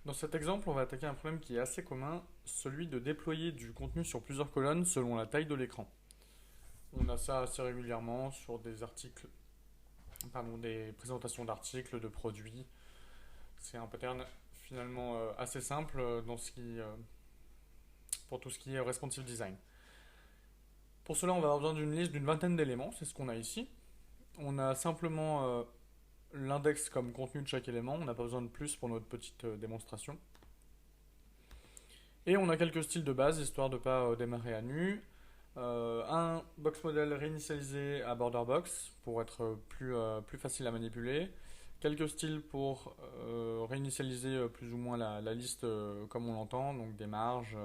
Dans cet exemple, on va attaquer un problème qui est assez commun, celui de déployer du contenu sur plusieurs colonnes selon la taille de l'écran. On a ça assez régulièrement sur des articles, pardon, des présentations d'articles, de produits. C'est un pattern finalement assez simple pour tout ce qui est responsive design. Pour cela, on va avoir besoin d'une liste d'une vingtaine d'éléments, c'est ce qu'on a ici. On a simplement l'index comme contenu de chaque élément, on n'a pas besoin de plus pour notre petite démonstration. Et on a quelques styles de base, histoire de ne pas démarrer à nu. Un box model réinitialisé à border box pour être plus facile à manipuler. Quelques styles pour réinitialiser plus ou moins la liste comme on l'entend, donc des marges,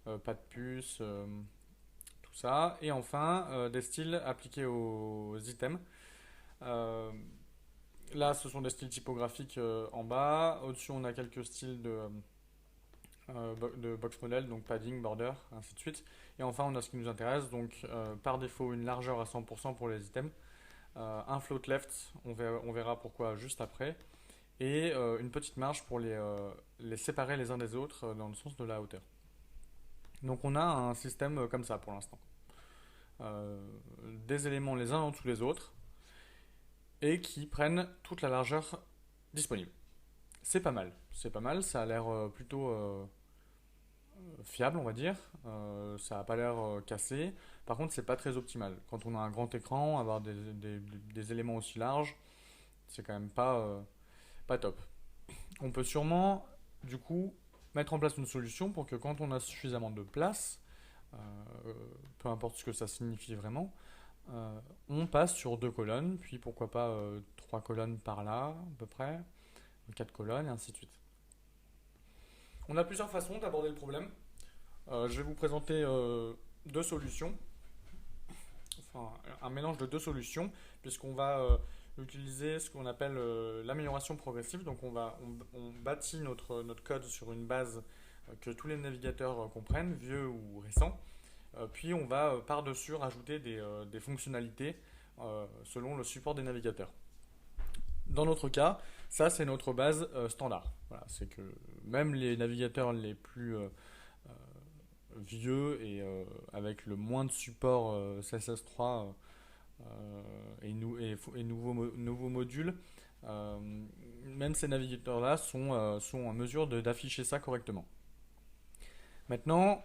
pas de puce, tout ça. Et enfin, des styles appliqués aux items. Euh, Là, ce sont des styles typographiques en bas. Au-dessus, on a quelques styles de box model, donc padding, border, ainsi de suite. Et enfin, on a ce qui nous intéresse, donc par défaut, une largeur à 100% pour les items, un float left, on verra pourquoi juste après, et une petite marge pour les séparer les uns des autres dans le sens de la hauteur. Donc on a un système comme ça pour l'instant. Euh, des éléments les uns en dessous les autres, et qui prennent toute la largeur disponible. C'est pas mal, ça a l'air plutôt fiable, on va dire. Ça n'a pas l'air cassé. Par contre, c'est pas très optimal. Quand on a un grand écran, avoir des éléments aussi larges, c'est quand même pas top. On peut sûrement, du coup, mettre en place une solution pour que quand on a suffisamment de place, euh, peu importe ce que ça signifie vraiment, on passe sur deux colonnes, puis pourquoi pas trois colonnes par là, à peu près, quatre colonnes, et ainsi de suite. On a plusieurs façons d'aborder le problème. Je vais vous présenter deux solutions, enfin un mélange de deux solutions, puisqu'on va utiliser ce qu'on appelle l'amélioration progressive. Donc on bâtit notre code sur une base que tous les navigateurs comprennent, vieux ou récents. Puis on va par-dessus rajouter des fonctionnalités selon le support des navigateurs. Dans notre cas, ça c'est notre base standard. Voilà, c'est que même les navigateurs les plus vieux et avec le moins de support CSS3 et nouveaux modules, euh, même ces navigateurs-là sont en mesure d'afficher ça correctement. Maintenant,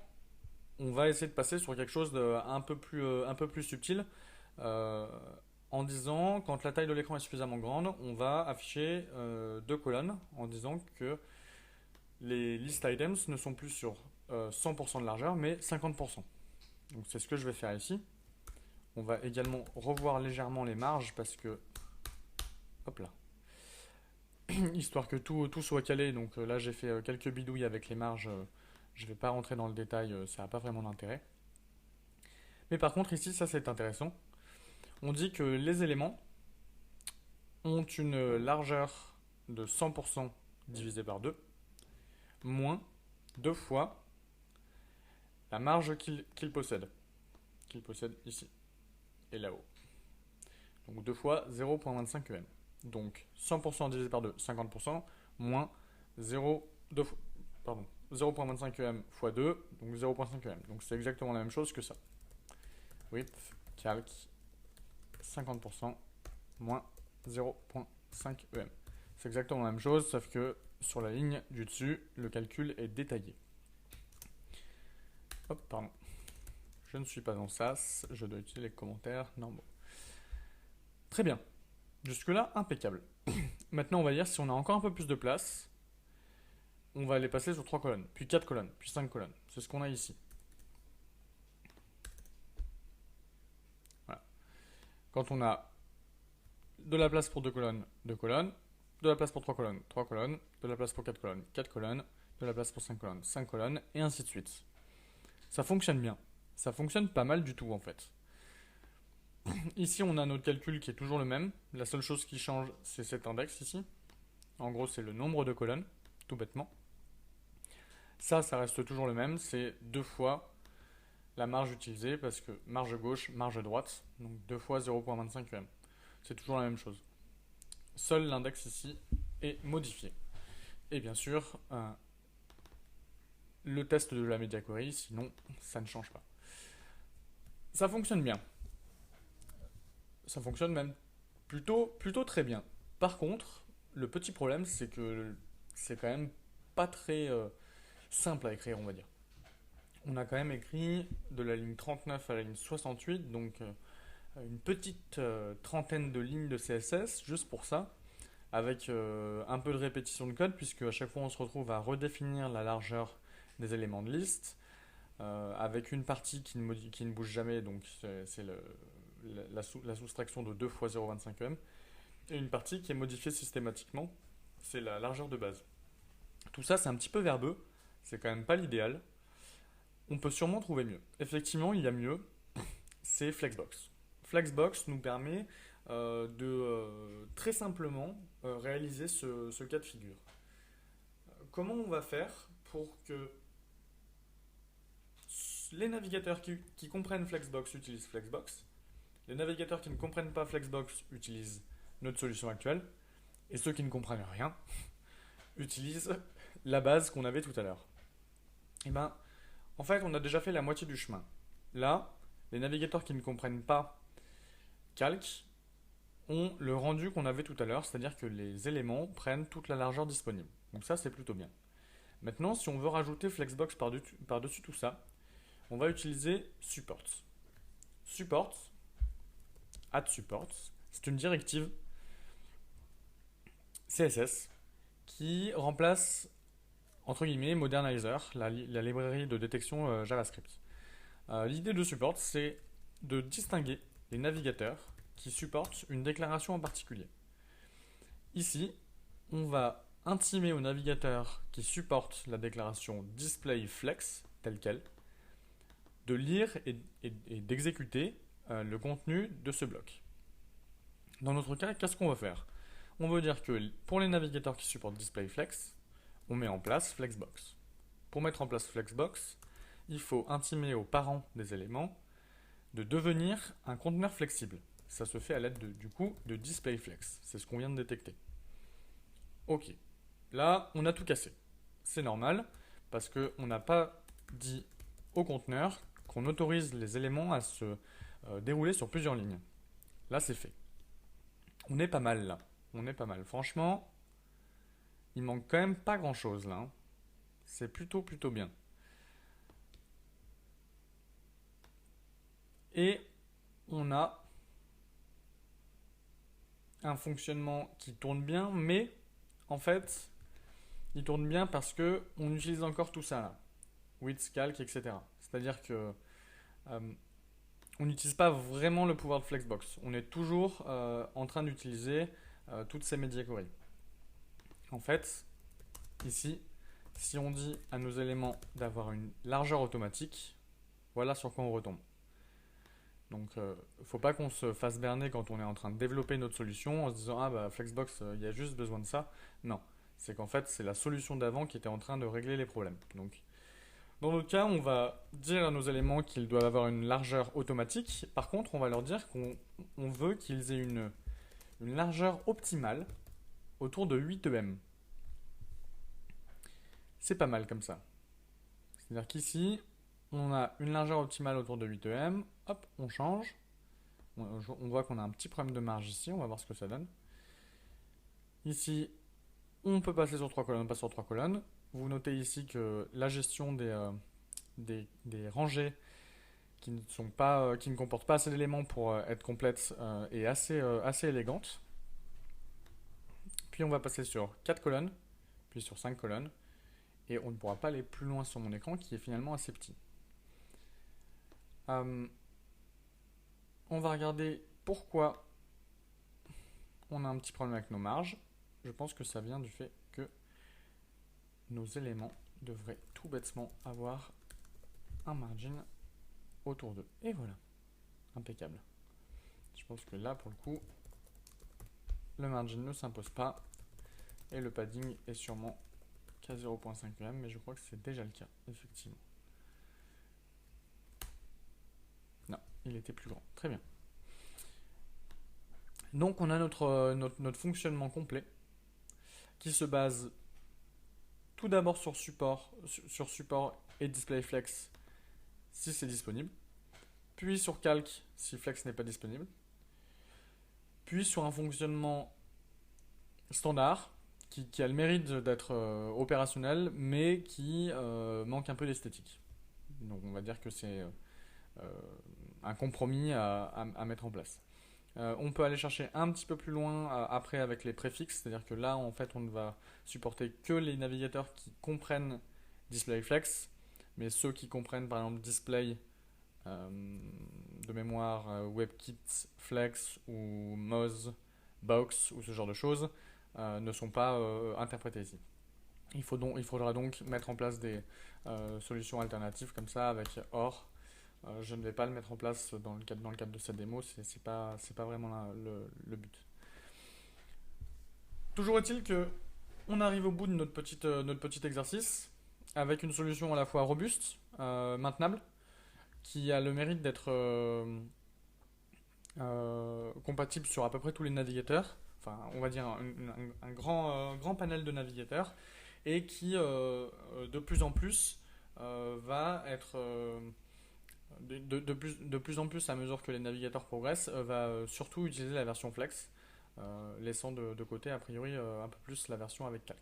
on va essayer de passer sur quelque chose un peu plus subtil. euh, En disant, quand la taille de l'écran est suffisamment grande, on va afficher deux colonnes en disant que les list items ne sont plus sur 100% de largeur, mais 50%. Donc c'est ce que je vais faire ici. On va également revoir légèrement les marges parce que, hop là, histoire que tout soit calé. Donc là j'ai fait quelques bidouilles avec les marges. Je ne vais pas rentrer dans le détail, ça n'a pas vraiment d'intérêt. Mais par contre ici, ça c'est intéressant. On dit que les éléments ont une largeur de 100% divisé par 2, moins 2 fois la marge qu'il possède ici et là-haut. Donc 2 fois 0,25 em. Donc 100% divisé par 2, 50%, moins 0, 2, pardon, 0,25 em fois 2, donc 0,5 em. Donc c'est exactement la même chose que ça. Width, calc, 50%, moins 0,5 em. C'est exactement la même chose, sauf que sur la ligne du dessus, le calcul est détaillé. Hop, pardon. Je ne suis pas en SAS, je dois utiliser les commentaires normaux. Très bien. Jusque-là, impeccable. Maintenant, on va dire si on a encore un peu plus de place, on va les passer sur 3 colonnes, puis 4 colonnes, puis 5 colonnes. C'est ce qu'on a ici. Voilà. Quand on a de la place pour 2 colonnes, 2 colonnes, de la place pour 3 colonnes, 3 colonnes, de la place pour 4 colonnes, 4 colonnes, de la place pour 5 colonnes, 5 colonnes, et ainsi de suite. Ça fonctionne bien. Ça fonctionne pas mal du tout en fait. Ici, on a notre calcul qui est toujours le même. La seule chose qui change, c'est cet index ici. En gros, c'est le nombre de colonnes, tout bêtement. Ça reste toujours le même. C'est 2 fois la marge utilisée parce que marge gauche, marge droite. Donc 2 fois 0,25 em. C'est toujours la même chose. Seul l'index ici est modifié. Et bien sûr, le test de la media query, sinon ça ne change pas. Ça fonctionne bien. Ça fonctionne même plutôt très bien. Par contre, le petit problème, c'est que c'est quand même pas très simple à écrire, on va dire. On a quand même écrit de la ligne 39 à la ligne 68, donc une petite trentaine de lignes de CSS juste pour ça, avec un peu de répétition de code, puisque à chaque fois on se retrouve à redéfinir la largeur des éléments de liste, avec une partie qui ne bouge jamais, donc c'est la soustraction de 2 fois 0,25 et une partie qui est modifiée systématiquement, c'est la largeur de base. Tout ça, c'est un petit peu verbeux, c'est quand même pas l'idéal. On peut sûrement trouver mieux. Effectivement, il y a mieux, c'est Flexbox. Flexbox nous permet de très simplement réaliser ce cas de figure. Comment on va faire pour que les navigateurs qui comprennent Flexbox utilisent Flexbox, les navigateurs qui ne comprennent pas Flexbox utilisent notre solution actuelle, et ceux qui ne comprennent rien utilisent la base qu'on avait tout à l'heure. Et ben, en fait, on a déjà fait la moitié du chemin. Là, les navigateurs qui ne comprennent pas Calc ont le rendu qu'on avait tout à l'heure, c'est-à-dire que les éléments prennent toute la largeur disponible. Donc ça, c'est plutôt bien. Maintenant, si on veut rajouter Flexbox par-dessus tout ça, on va utiliser support. Support, add support, c'est une directive CSS qui remplace, entre guillemets, Modernizer, la librairie de détection JavaScript. L'idée de support, c'est de distinguer les navigateurs qui supportent une déclaration en particulier. Ici, on va intimer au navigateur qui supporte la déclaration displayFlex telle qu'elle de lire et d'exécuter le contenu de ce bloc. Dans notre cas, qu'est-ce qu'on va faire? On veut dire que pour les navigateurs qui supportent displayFlex, on met en place Flexbox. Pour mettre en place Flexbox, il faut intimer aux parents des éléments de devenir un conteneur flexible. Ça se fait à l'aide du coup de displayFlex. C'est ce qu'on vient de détecter. Ok. Là, on a tout cassé. C'est normal parce qu'on n'a pas dit au conteneur qu'on autorise les éléments à se dérouler sur plusieurs lignes. Là, c'est fait. On est pas mal là. On est pas mal. Franchement, il manque quand même pas grand chose là. C'est plutôt bien. Et on a un fonctionnement qui tourne bien, mais en fait, il tourne bien parce que on utilise encore tout ça là, width, calc, etc. C'est-à-dire que euh, on n'utilise pas vraiment le pouvoir de Flexbox. On est toujours en train d'utiliser toutes ces media queries. En fait, ici, si on dit à nos éléments d'avoir une largeur automatique, voilà sur quoi on retombe. Donc, il ne faut pas qu'on se fasse berner quand on est en train de développer notre solution en se disant ah bah Flexbox, il y a juste besoin de ça. Non, c'est qu'en fait c'est la solution d'avant qui était en train de régler les problèmes. Donc, dans notre cas, on va dire à nos éléments qu'ils doivent avoir une largeur automatique. Par contre, on va leur dire qu'on veut qu'ils aient une largeur optimale autour de 8 EM. C'est pas mal comme ça. C'est-à-dire qu'ici, on a une largeur optimale autour de 8 EM. Hop, on change. On voit qu'on a un petit problème de marge ici. On va voir ce que ça donne. Ici, on peut passer sur 3 colonnes, on passe sur 3 colonnes. Vous notez ici que la gestion des rangées qui ne comportent pas assez d'éléments pour être complète est assez élégante. Puis on va passer sur 4 colonnes, puis sur 5 colonnes. Et on ne pourra pas aller plus loin sur mon écran qui est finalement assez petit. On va regarder pourquoi on a un petit problème avec nos marges. Je pense que ça vient du fait que nos éléments devraient tout bêtement avoir un margin autour d'eux. Et voilà, impeccable. Je pense que là, pour le coup, le margin ne s'impose pas et le padding est sûrement qu'à 0,5 mais je crois que c'est déjà le cas, effectivement. Non, il était plus grand. Très bien. Donc on a notre fonctionnement complet qui se base tout d'abord sur support et display flex si c'est disponible, puis sur calque si flex n'est pas disponible, puis sur un fonctionnement standard qui a le mérite d'être opérationnel mais qui manque un peu d'esthétique. Donc on va dire que c'est un compromis à mettre en place. On peut aller chercher un petit peu plus loin après avec les préfixes, c'est-à-dire que là en fait on ne va supporter que les navigateurs qui comprennent DisplayFlex, mais ceux qui comprennent par exemple Display de mémoire WebKit Flex ou Moz Box ou ce genre de choses ne sont pas interprétés ici. Il faudra donc mettre en place des solutions alternatives comme ça avec OR. Je ne vais pas le mettre en place dans le cadre de cette démo, c'est pas vraiment le but. Toujours est-il que on arrive au bout de notre petit exercice avec une solution à la fois robuste, maintenable, qui a le mérite d'être compatible sur à peu près tous les navigateurs, enfin on va dire un grand panel de navigateurs, et qui de plus en plus va être de plus en plus à mesure que les navigateurs progressent, va surtout utiliser la version Flex, laissant de côté a priori un peu plus la version avec calque.